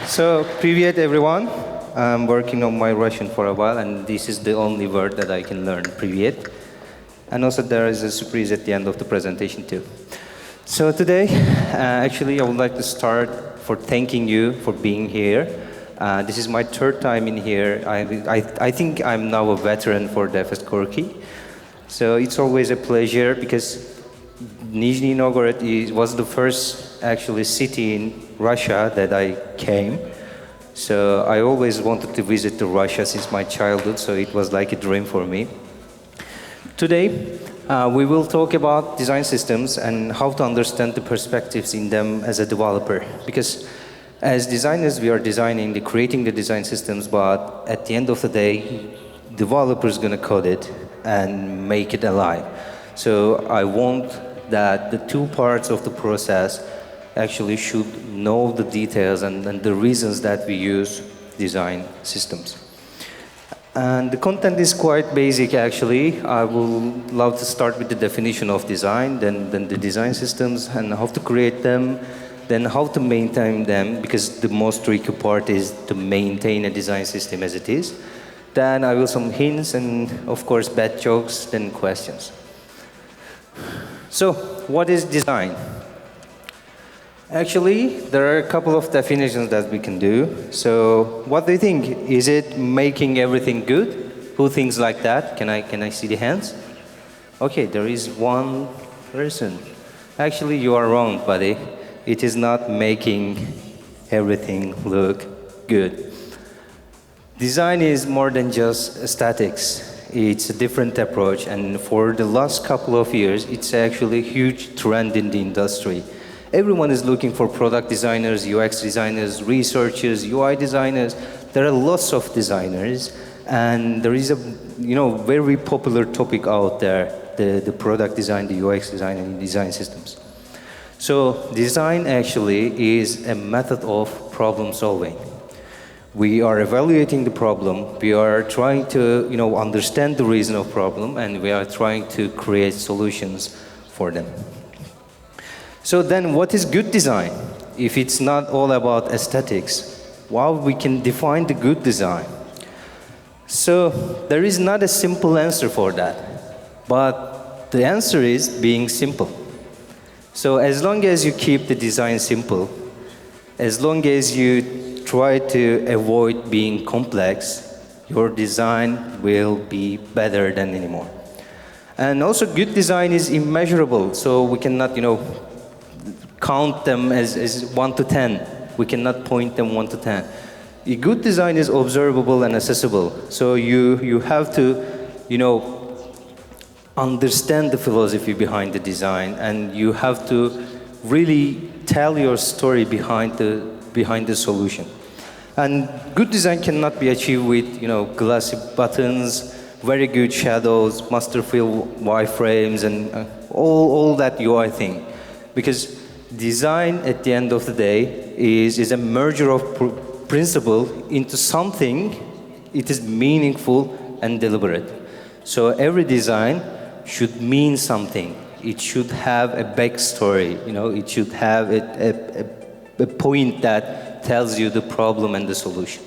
So, привет everyone. I'm working on my Russian for a while, and this is the only word that I can learn, привет. And also there is a surprise at the end of the presentation too. So today, actually, I would like to start for thanking you for being here. This is my third time in here. I think I'm now a veteran for DevFest Corky. So it's always a pleasure because Nizhny Novgorod was the first actually city in Russia that I came. So I always wanted to visit to Russia since my childhood, so it was like a dream for me. Today, we will talk about design systems and how to understand the perspectives in them as a developer. Because as designers, we are creating the design systems, but at the end of the day, developers gonna code it and make it alive. So I want that the two parts of the process actually should know the details and the reasons that we use design systems. And the content is quite basic, actually. I would love to start with the definition of design, then the design systems and how to create them, then how to maintain them, because the most tricky part is to maintain a design system as it is. Then I will some hints and, of course, bad jokes, then questions. So, what is design? Actually, there are a couple of definitions that we can do. So, what do you think? Is it making everything good? Who thinks like that? Can I see the hands? Okay, there is one person. Actually, you are wrong, buddy. It is not making everything look good. Design is more than just aesthetics. It's a different approach, and for the last couple of years, it's actually a huge trend in the industry. Everyone is looking for product designers, UX designers, researchers, UI designers. There are lots of designers, and there is a very popular topic out there, the product design, the UX design, and design systems. So design actually is a method of problem solving. We are evaluating the problem, we are trying to understand the reason of problem, and we are trying to create solutions for them. So then what is good design? If it's not all about aesthetics, how we can define the good design? So there is not a simple answer for that, but the answer is being simple. So as long as you keep the design simple, as long as you try to avoid being complex, your design will be better than anymore. And also good design is immeasurable, so we cannot count them as 1 to 10. We cannot point them 1 to 10. A good design is observable and accessible. So you have to, understand the philosophy behind the design, and you have to really tell your story behind the solution. And good design cannot be achieved with, glossy buttons, very good shadows, master fill wireframes, and all that UI thing. Because design, at the end of the day, is a merger of principle into something. It is meaningful and deliberate. So every design should mean something. It should have a backstory. It should have a point that tells you the problem and the solution.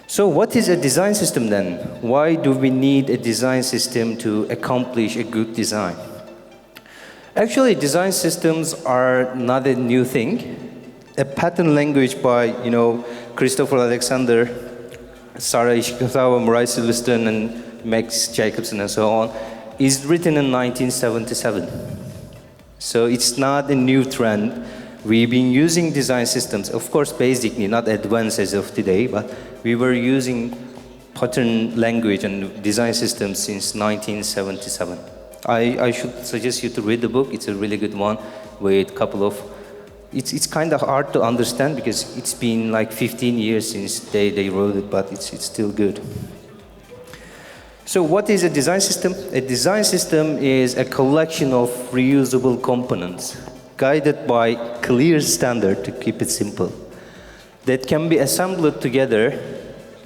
So what is a design system then? Why do we need a design system to accomplish a good design? Actually, design systems are not a new thing. A pattern language by, Christopher Alexander, Sarah Ishikawa, Murray Silverstone, and Max Jacobson, and so on, is written in 1977. So it's not a new trend. We've been using design systems, of course, basically, not advanced as of today, but we were using pattern language and design systems since 1977. I should suggest you to read the book. It's a really good one with a couple of... It's kind of hard to understand because it's been like 15 years since they wrote it, but it's still good. So what is a design system? A design system is a collection of reusable components guided by clear standard, to keep it simple, that can be assembled together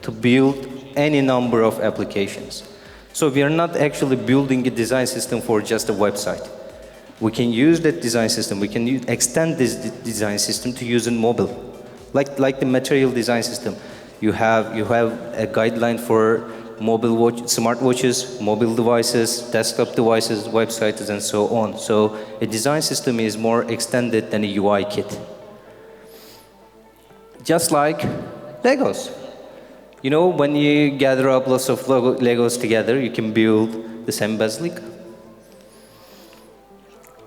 to build any number of applications. So we are not actually building a design system for just a website. We can use that design system, we can extend this design system to use in mobile. Like the material design system, you have a guideline for mobile watch, smartwatches, mobile devices, desktop devices, websites, and so on. So a design system is more extended than a UI kit. Just like Legos. You know, when you gather up lots of Legos together, you can build the same basilica.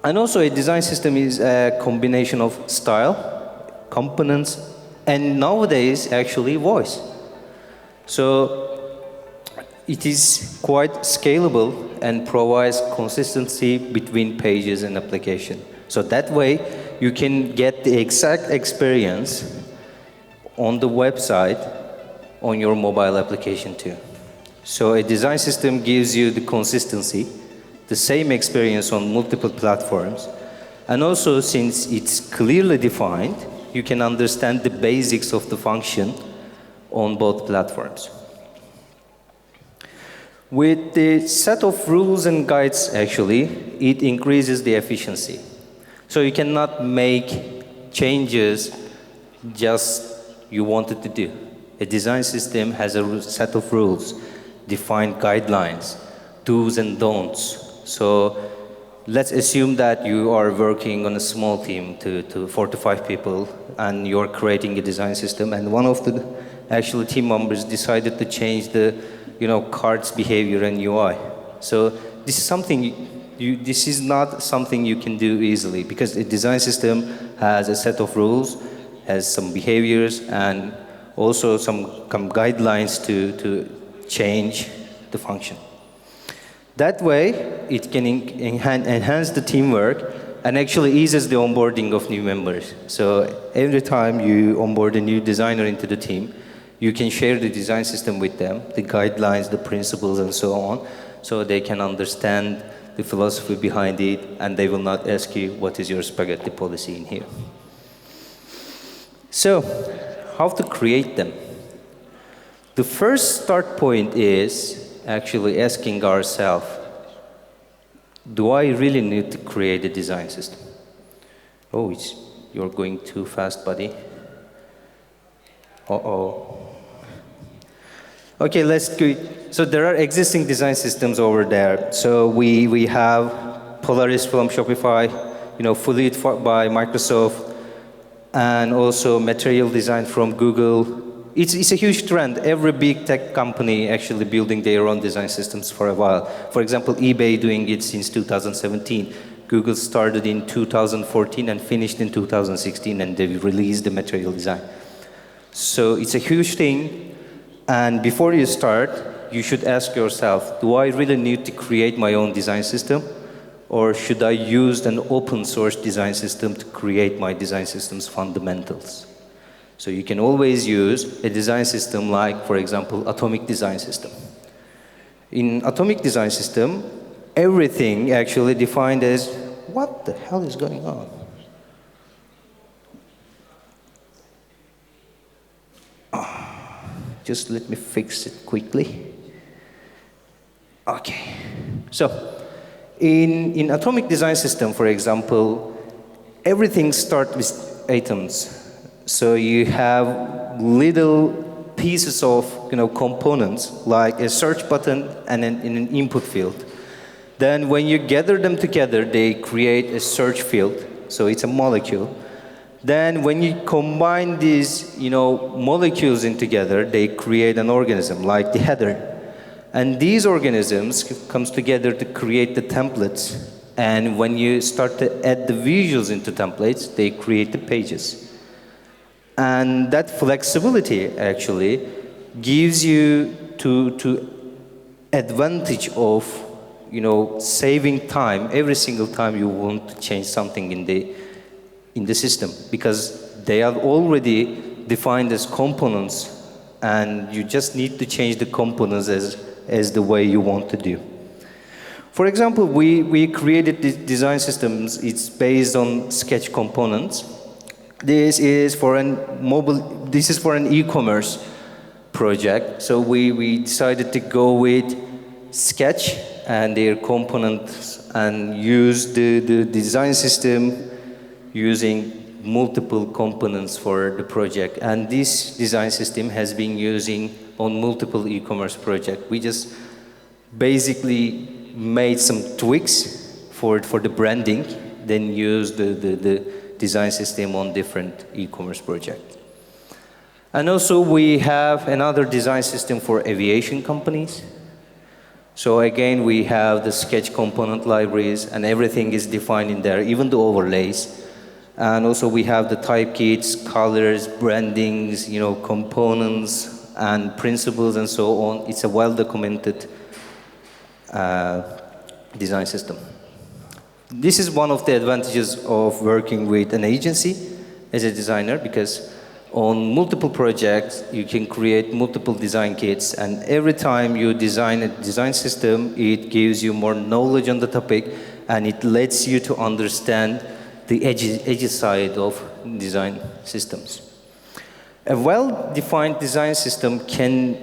And also a design system is a combination of style, components, and nowadays actually voice. So it is quite scalable and provides consistency between pages and application. So that way you can get the exact experience on the website on your mobile application too. So a design system gives you the consistency, the same experience on multiple platforms. And also, since it's clearly defined, you can understand the basics of the function on both platforms. With the set of rules and guides, actually, it increases the efficiency. So you cannot make changes just you wanted to do. A design system has a set of rules, defined guidelines, do's and don'ts. So let's assume that you are working on a small team to 4 to 5 people, and you're creating a design system, and one of the actual team members decided to change the card's behavior and UI. So this is something this is not something you can do easily, because a design system has a set of rules, has some behaviors, and also some guidelines to change the function. That way, it can enhance the teamwork and actually eases the onboarding of new members. So every time you onboard a new designer into the team, you can share the design system with them, the guidelines, the principles, and so on, so they can understand the philosophy behind it, and they will not ask you, what is your spaghetti policy in here? So, how to create them? The first start point is actually asking ourselves, do I really need to create a design system? Oh, you're going too fast, buddy. Uh-oh. Okay, let's go. So there are existing design systems over there. So we have Polaris from Shopify, Fluid by Microsoft, and also Material Design from Google. It's a huge trend. Every big tech company actually building their own design systems for a while. For example, eBay doing it since 2017. Google started in 2014 and finished in 2016, and they released the Material Design. So it's a huge thing. And before you start, you should ask yourself, do I really need to create my own design system? Or should I use an open source design system to create my design system's fundamentals? So you can always use a design system like, for example, Atomic Design System. In Atomic Design System, everything actually defined as, what the hell is going on? Just let me fix it quickly. Okay. So, in Atomic Design System, for example, everything starts with atoms. So you have little pieces of components, like a search button and an input field. Then when you gather them together, they create a search field. So it's a molecule. Then when you combine these molecules in together, they create an organism, like the header. And these organisms comes together to create the templates. And when you start to add the visuals into templates, they create the pages. And that flexibility actually gives you to advantage of saving time every single time you want to change something in the system, because they are already defined as components, and you just need to change the components as the way you want to do. For example, we created these design systems. It's based on Sketch components. This is for an e-commerce project. So we decided to go with Sketch and their components and use the design system using multiple components for the project. And this design system has been using on multiple e-commerce projects. We just basically made some tweaks for the branding, then use the design system on different e-commerce projects. And also we have another design system for aviation companies. So again, we have the sketch component libraries, and everything is defined in there, even the overlays. And also we have the type kits, colors, brandings, components, and principles, and so on. It's a well-documented design system. This is one of the advantages of working with an agency as a designer, because on multiple projects, you can create multiple design kits, and every time you design a design system, it gives you more knowledge on the topic, and it lets you to understand the edgy side of design systems. A well-defined design system can,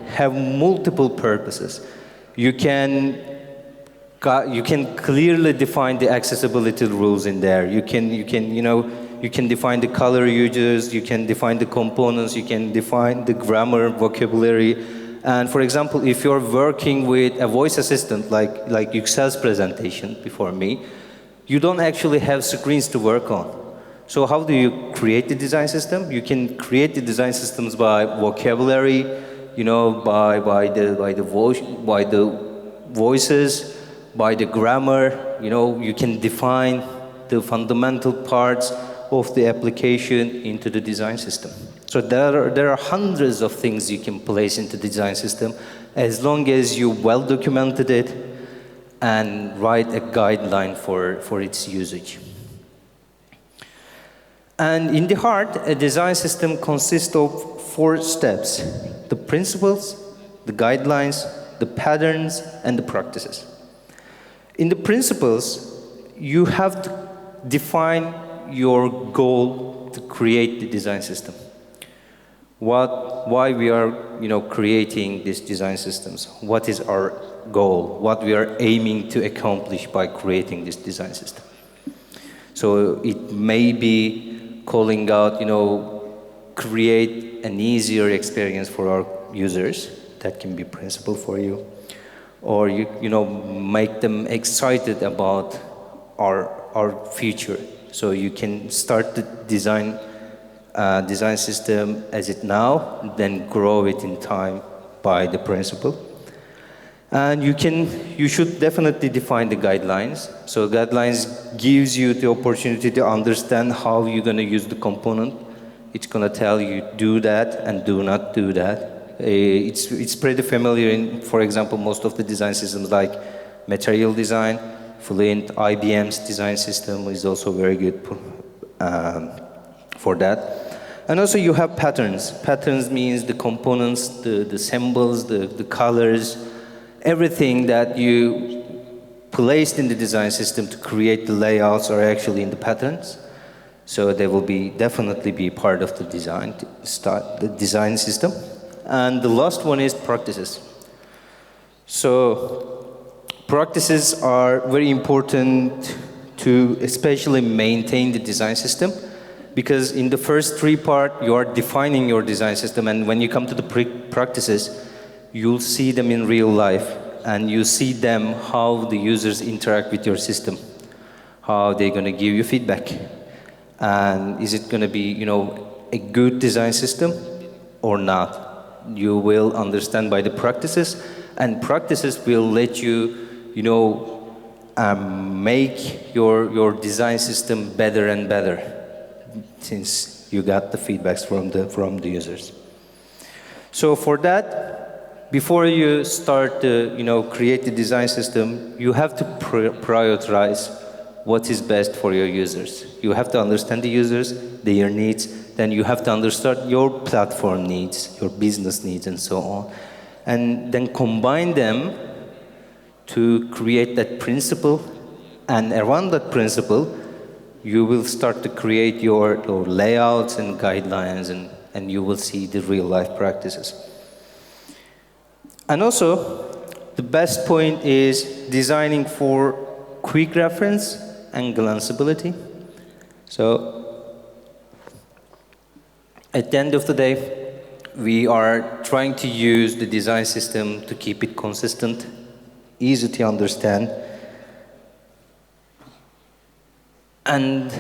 have multiple purposes. You can clearly define the accessibility rules in there. You can define the color users, you can define the components, you can define the grammar, vocabulary. And for example, if you're working with a voice assistant like Yüksel's presentation before me, you don't actually have screens to work on. So how do you create the design system? You can create the design systems by vocabulary, by the voices, by the grammar. You can define the fundamental parts of the application into the design system. So there are hundreds of things you can place into the design system, as long as you well documented it and write a guideline for its usage. And in the heart, a design system consists of 4 steps: the principles, the guidelines, the patterns, and the practices. In the principles, you have to define your goal to create the design system. Why we are, creating these design systems? What is our goal? What we are aiming to accomplish by creating this design system? So it may be calling out, create an easier experience for our users. That can be principle for you. Or make them excited about our future. So you can start the design system as it now, then grow it in time by the principle. And you should definitely define the guidelines. So guidelines gives you the opportunity to understand how you're going to use the component. It's going to tell you do that and do not do that. It's pretty familiar in, for example, most of the design systems like material design. Fluent, IBM's design system is also very good for that. And also you have patterns. Patterns means the components, the symbols, the colors, everything that you placed in the design system to create the layouts are actually in the patterns. So they will definitely be part of the design, the design system. And the last one is practices. So practices are very important to especially maintain the design system, because in the first 3 parts, you are defining your design system, and when you come to the practices, you'll see them in real life, and you see them how the users interact with your system, how they're going to give you feedback, and is it going to be, a good design system or not? You will understand by the practices, and practices will let you make your design system better and better, since you got the feedbacks from the users. So for that, before you start to create the design system, you have to prioritize what is best for your users. You have to understand the users, their needs, then you have to understand your platform needs, your business needs, and so on, and then combine them to create that principle, and around that principle, you will start to create your layouts and guidelines, and you will see the real-life practices. And also, the best point is designing for quick reference and glanceability. So At the end of the day, we are trying to use the design system to keep it consistent, easy to understand, and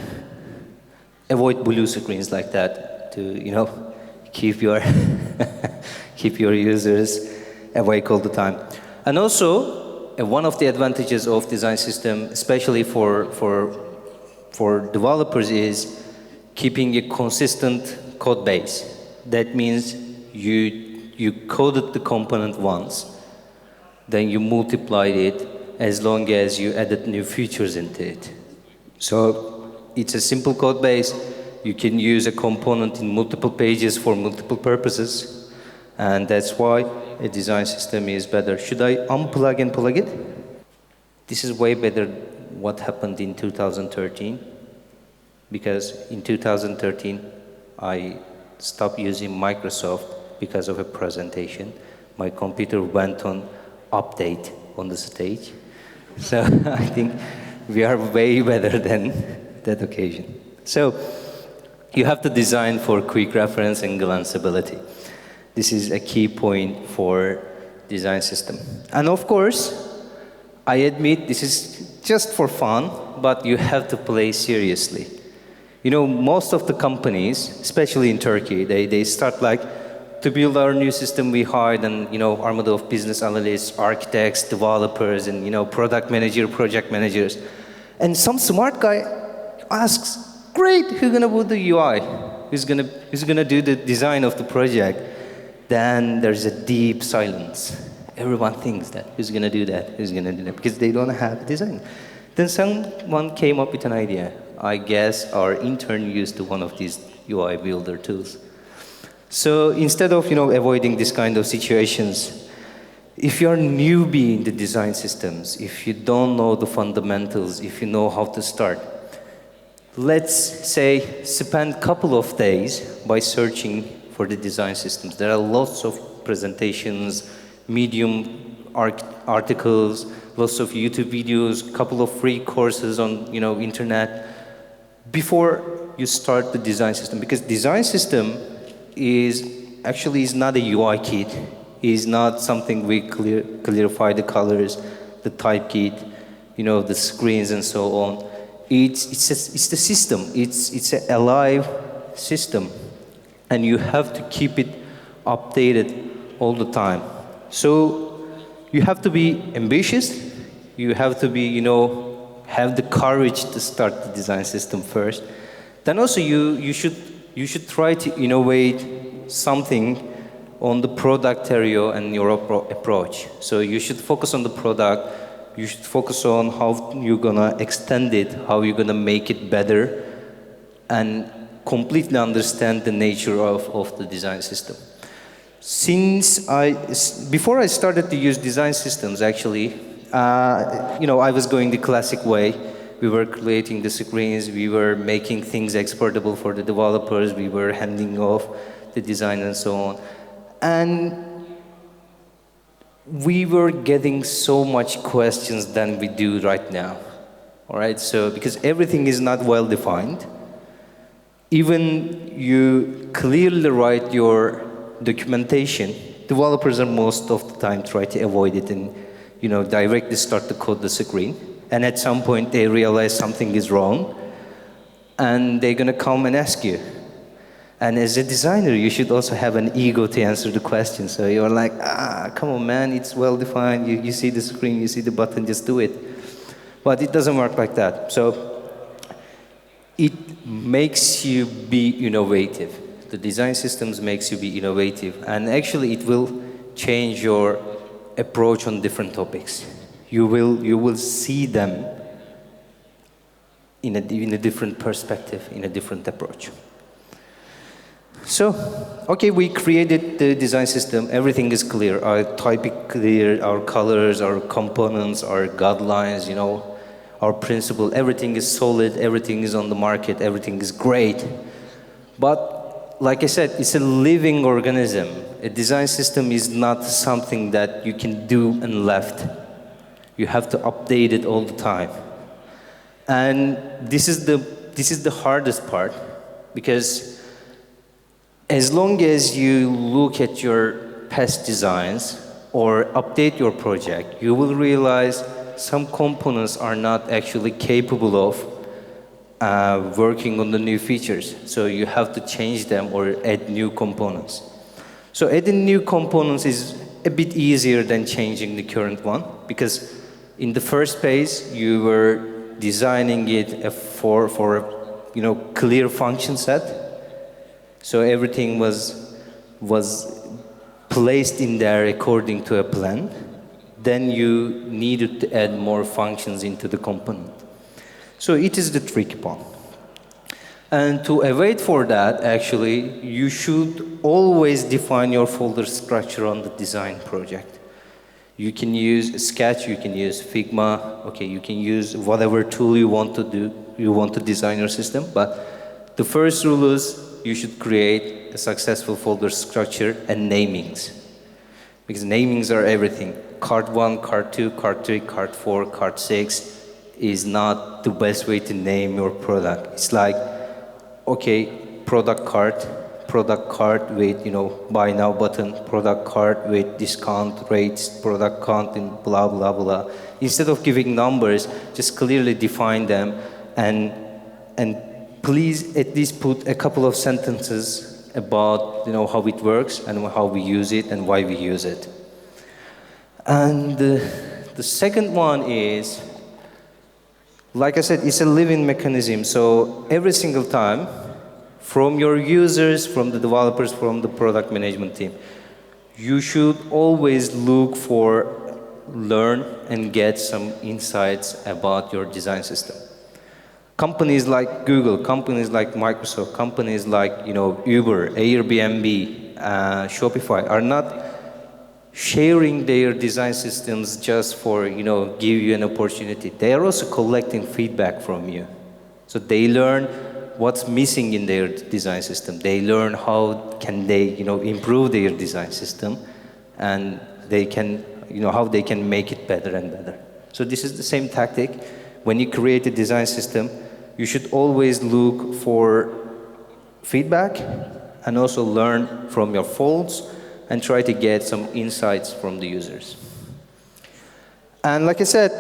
avoid blue screens like that to, keep your keep your users awake all the time. And also, one of the advantages of design system, especially for developers, is keeping a consistent code base. That means you coded the component once, then you multiplied it as long as you added new features into it. So it's a simple code base. You can use a component in multiple pages for multiple purposes, and that's why a design system is better. Should I unplug and plug it? This is way better what happened in 2013, because in 2013, I stopped using Microsoft because of a presentation. My computer went on update on the stage. So I think we are way better than that occasion. So you have to design for quick reference and glanceability. This is a key point for design system. And of course, I admit this is just for fun, but you have to play seriously. Most of the companies, especially in Turkey, they start like, to build our new system, we hired an armada of business analysts, architects, developers, and product manager, project managers. And some smart guy asks, great, who's gonna do the UI? Who's gonna do the design of the project? Then there's a deep silence. Everyone thinks that, who's gonna do that? Who's gonna do that? Because they don't have a design. Then someone came up with an idea. I guess our intern used one of these UI builder tools. So instead of avoiding this kind of situations, if you're newbie in the design systems, if you don't know the fundamentals, if you know how to start, let's say spend a couple of days by searching for the design systems. There are lots of presentations, Medium articles, lots of YouTube videos, a couple of free courses on internet before you start the design system. Because design system is not a UI kit, is not something we clarify the colors, the type kit, the screens and so on. It's the system. It's a alive system, and you have to keep it updated all the time. So you have to be ambitious. You have to be, have the courage to start the design system first. Then also you should try to innovate something on the product area and your approach. So you should focus on the product. You should focus on how you're gonna extend it, how you're gonna make it better, and completely understand the nature of the design system. Before I started to use design systems, actually, I was going the classic way. We were creating the screens, we were making things exportable for the developers, we were handing off the design and so on. And we were getting so much questions than we do right now. All right, so because everything is not well defined, even you clearly write your documentation, developers are most of the time try to avoid it and directly start to code the screen. And at some point they realize something is wrong, and they're gonna come and ask you. And as a designer, you should also have an ego to answer the question. So you're like, come on, man, it's well defined. You see the screen, you see the button, just do it. But it doesn't work like that. So it makes you be innovative. The design systems makes you be innovative. And actually, it will change your approach on different topics. You will see them in a different perspective, in a different approach. So, okay, we created the design system. Everything is clear. Our type is clear, our colors, our components, our guidelines, our principle. Everything is solid, everything is on the market, everything is great. But, like I said, it's a living organism. A design system is not something that you can do and left. You have to update it all the time. And this is the hardest part, because As long as you look at your past designs or update your project, you will realize some components are not actually capable of working on the new features. So you have to change them or add new components. So adding new components is a bit easier than changing the current one, because in the first phase you were designing it for a clear function set. So everything was placed in there according to a plan. Then you needed to add more functions into the component. So it is the tricky part. And to avoid for that, actually, you should always define your folder structure on the design project. You can use Sketch, you can use Figma, okay, you can use whatever tool you want to design your system, but the first rule is you should create a successful folder structure and namings. Because namings are everything. Card 1, Card 2, Card 3, Card 4, Card 6 is not the best way to name your product. It's like, okay, product card with, buy now button, product card with discount rates, product count, and blah, blah, blah. Instead of giving numbers, just clearly define them, and please at least put a couple of sentences about, how it works and how we use it and why we use it. And the second one is, like I said, it's a living mechanism. So every single time, from your users, from the developers, from the product management team, you should always look for, learn, and get some insights about your design system. Companies like Google, companies like Microsoft, companies like Uber, Airbnb, Shopify are not sharing their design systems just for give you an opportunity. They are also collecting feedback from you. So they learn what's missing in their design system. They learn how can they improve their design system, and they can how they can make it better and better. So this is the same tactic. When you create a design system, you should always look for feedback and also learn from your faults and try to get some insights from the users. And like I said,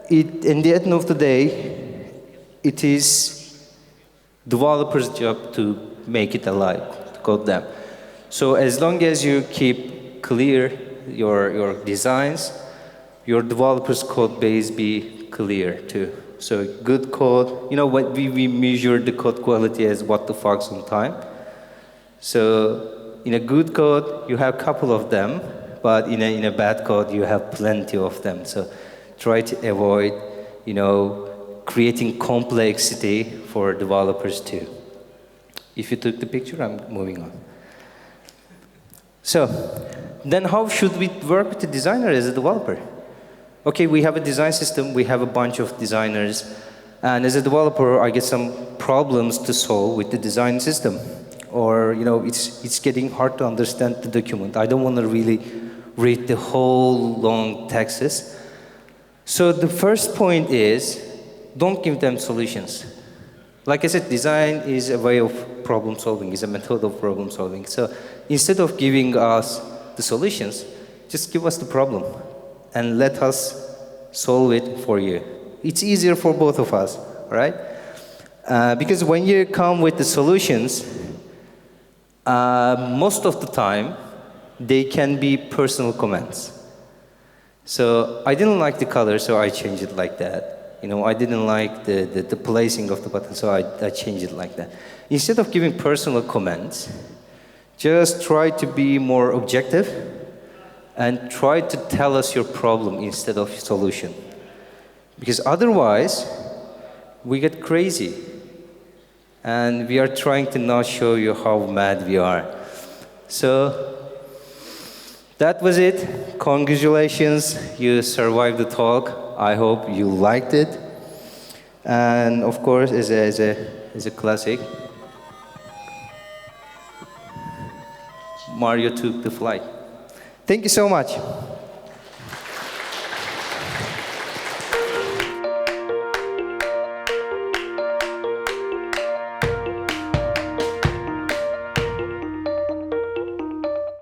in the end of the day, it is developers' job to make it alive, to code them. So as long as you keep clear your designs, your developers' code base be clear too. So good code, what we measure the code quality as what the fuck sometimes. So in a good code, you have a couple of them, but in a bad code, you have plenty of them. So try to avoid, creating complexity for developers too. If you took the picture, I'm moving on. So then how should we work with the designer as a developer? Okay, we have a design system, we have a bunch of designers, and as a developer, I get some problems to solve with the design system. Or, it's getting hard to understand the document. I don't want to really read the whole long texts. So the first point is, don't give them solutions. Like I said, design is a way of problem solving, is a method of problem solving. So instead of giving us the solutions, just give us the problem and let us solve it for you. It's easier for both of us, right? Because when you come with the solutions, most of the time, they can be personal comments. So I didn't like the color, so I changed it like that. I didn't like the placing of the button, so I changed it like that. Instead of giving personal comments, just try to be more objective and try to tell us your problem instead of solution. Because otherwise, we get crazy. And we are trying to not show you how mad we are. So that was it. Congratulations, you survived the talk. I hope you liked it. And of course, as a classic, Mario took the flight. Thank you so much.